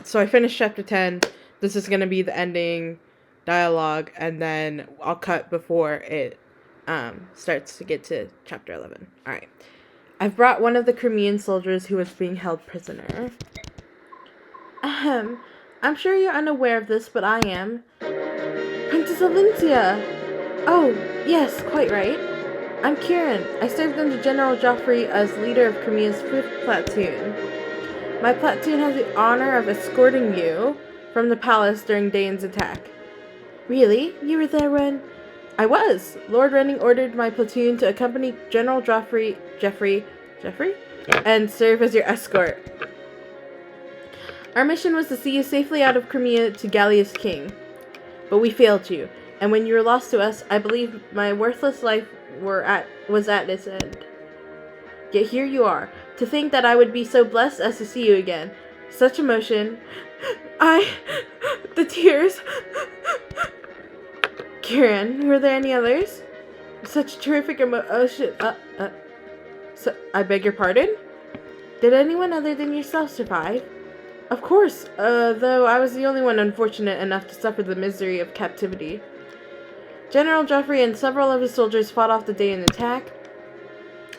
So I finished chapter 10. This is going to be the ending dialogue, and then I'll cut before it starts to get to chapter 11. Alright. I've brought one of the Crimean soldiers who was being held prisoner. Ahem. I'm sure you're unaware of this, but I am. Princess Alintia! Oh, yes, quite right. I'm Kieran. I served under General Joffrey as leader of Crimea's 5th platoon. My platoon has the honor of escorting you from the palace during Dane's attack. Really? You were there when... I was. Lord Renning ordered my platoon to accompany General Jeffrey? And serve as your escort. Our mission was to see you safely out of Crimea to Gallia's king. But we failed you, and when you were lost to us, I believe my worthless life was at its end. Yet here you are. To think that I would be so blessed as to see you again. Such emotion. The tears. Kieran, were there any others? Such terrific emotion. So, I beg your pardon? Did anyone other than yourself survive? Of course, though I was the only one unfortunate enough to suffer the misery of captivity. General Joffrey and several of his soldiers fought off the Daen attack.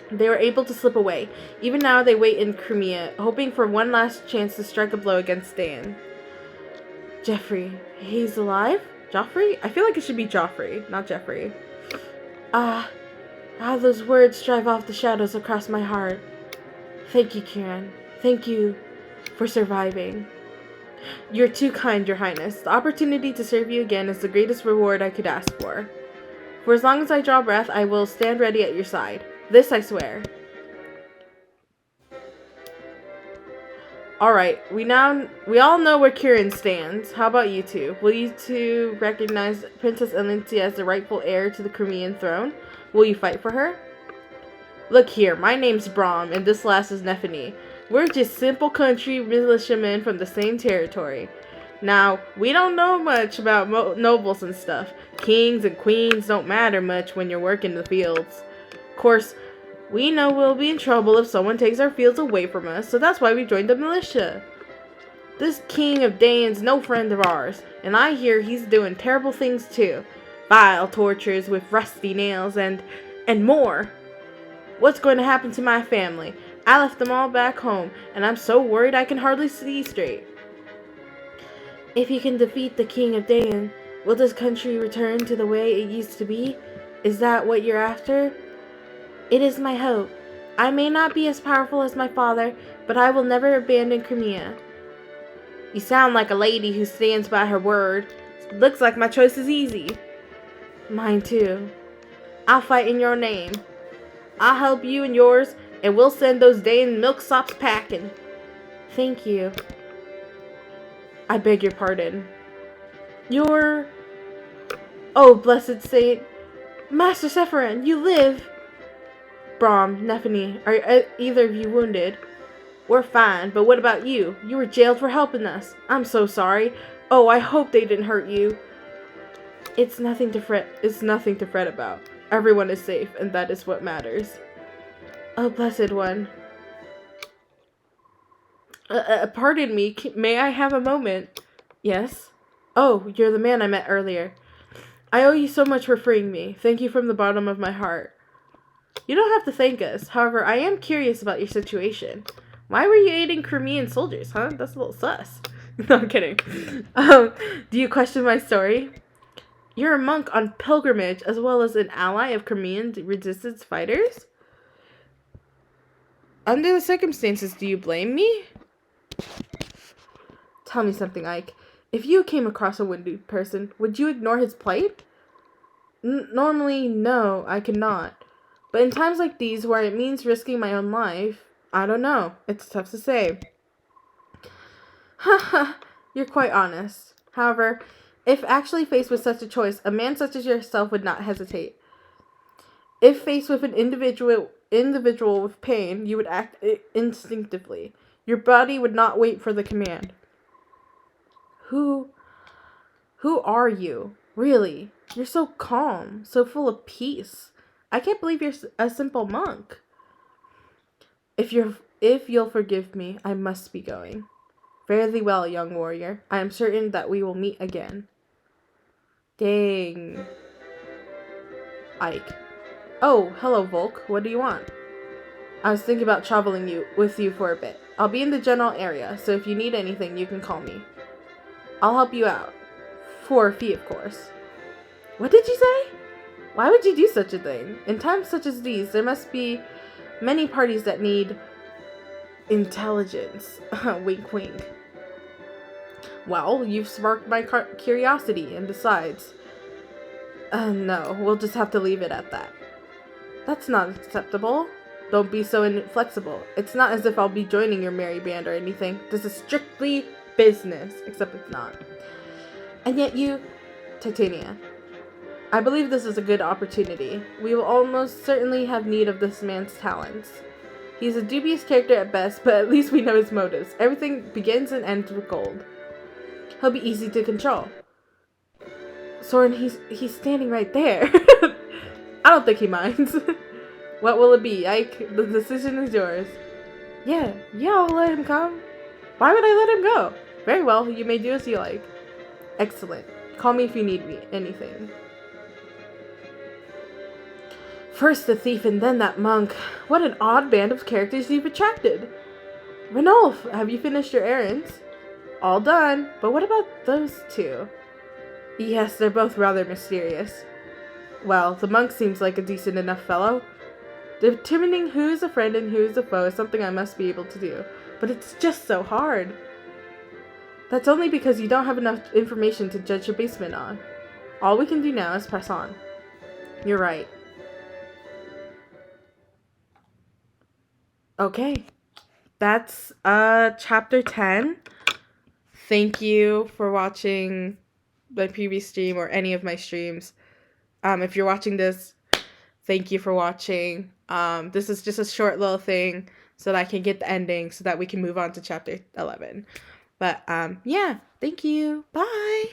They were able to slip away. Even now they wait in Crimea, hoping for one last chance to strike a blow against Daen. Jeffrey, he's alive? Joffrey? I feel like it should be Joffrey, not Jeffrey. Those words drive off the shadows across my heart. Thank you, Kieran. Thank you for surviving. You're too kind, Your Highness. The opportunity to serve you again is the greatest reward I could ask for. For as long as I draw breath, I will stand ready at your side. This I swear. Alright, we all know where Kieran stands. How about you two? Will you two recognize Princess Alintia as the rightful heir to the Crimean throne? Will you fight for her? Look here, my name's Brahm, and this last is Nephany. We're just simple country militiamen from the same territory. Now, we don't know much about nobles and stuff. Kings and queens don't matter much when you're working the fields. Of course, we know we'll be in trouble if someone takes our fields away from us, so that's why we joined the militia. This king of Dane's no friend of ours, and I hear he's doing terrible things too. Vile tortures with rusty nails and more. What's going to happen to my family? I left them all back home, and I'm so worried I can hardly see straight. If you can defeat the king of Daen, will this country return to the way it used to be? Is that what you're after? It is my hope. I may not be as powerful as my father, but I will never abandon Crimea. You sound like a lady who stands by her word. Looks like my choice is easy. Mine too. I'll fight in your name. I'll help you and yours, and we'll send those Daen milksops packing. Thank you. I beg your pardon. Oh, blessed saint. Master Sephirin, you live! Brahm, Nephany, are either of you wounded? We're fine, but what about you? You were jailed for helping us. I'm so sorry. Oh, I hope they didn't hurt you. It's nothing to fret about. Everyone is safe, and that is what matters. Oh, blessed one. Pardon me, may I have a moment? Yes? Oh, you're the man I met earlier. I owe you so much for freeing me. Thank you from the bottom of my heart. You don't have to thank us. However, I am curious about your situation. Why were you aiding Crimean soldiers, huh? That's a little sus. No, I'm kidding. Do you question my story? You're a monk on pilgrimage as well as an ally of Crimean resistance fighters? Under the circumstances, do you blame me? Tell me something, Ike. If you came across a wounded person, would you ignore his plight? Normally, no, I cannot. But in times like these, where it means risking my own life, I don't know. It's tough to say. Haha, you're quite honest. However, if actually faced with such a choice, a man such as yourself would not hesitate. If faced with an individual with pain, you would act instinctively. Your body would not wait for the command. Who are you? Really? You're so calm, so full of peace. I can't believe you're a simple monk. If you'll forgive me, I must be going. Fare thee well, young warrior. I am certain that we will meet again. Dang. Ike. Oh, hello, Volk. What do you want? I was thinking about traveling with you for a bit. I'll be in the general area, so if you need anything, you can call me. I'll help you out. For a fee, of course. What did you say? Why would you do such a thing? In times such as these, there must be many parties that need intelligence. Wink, wink. Well, you've sparked my curiosity, and besides... no, we'll just have to leave it at that. That's not acceptable. Don't be so inflexible. It's not as if I'll be joining your merry band or anything. This is strictly business, except it's not. And yet you... Titania. I believe this is a good opportunity. We will almost certainly have need of this man's talents. He's a dubious character at best, but at least we know his motives. Everything begins and ends with gold. He'll be easy to control. Soren, he's standing right there. I don't think he minds. What will it be, Ike? The decision is yours. Yeah, I'll let him come. Why would I let him go? Very well, you may do as you like. Excellent. Call me if you need anything. First the thief and then that monk. What an odd band of characters you've attracted. Ranulf, have you finished your errands? All done. But what about those two? Yes, they're both rather mysterious. Well, the monk seems like a decent enough fellow. Determining who is a friend and who is a foe is something I must be able to do. But it's just so hard. That's only because you don't have enough information to judge your basement on. All we can do now is press on. You're right. Okay. That's chapter 10. Thank you for watching my previous stream or any of my streams. If you're watching this, thank you for watching. This is just a short little thing so that I can get the ending so that we can move on to chapter 11. But yeah, thank you. Bye.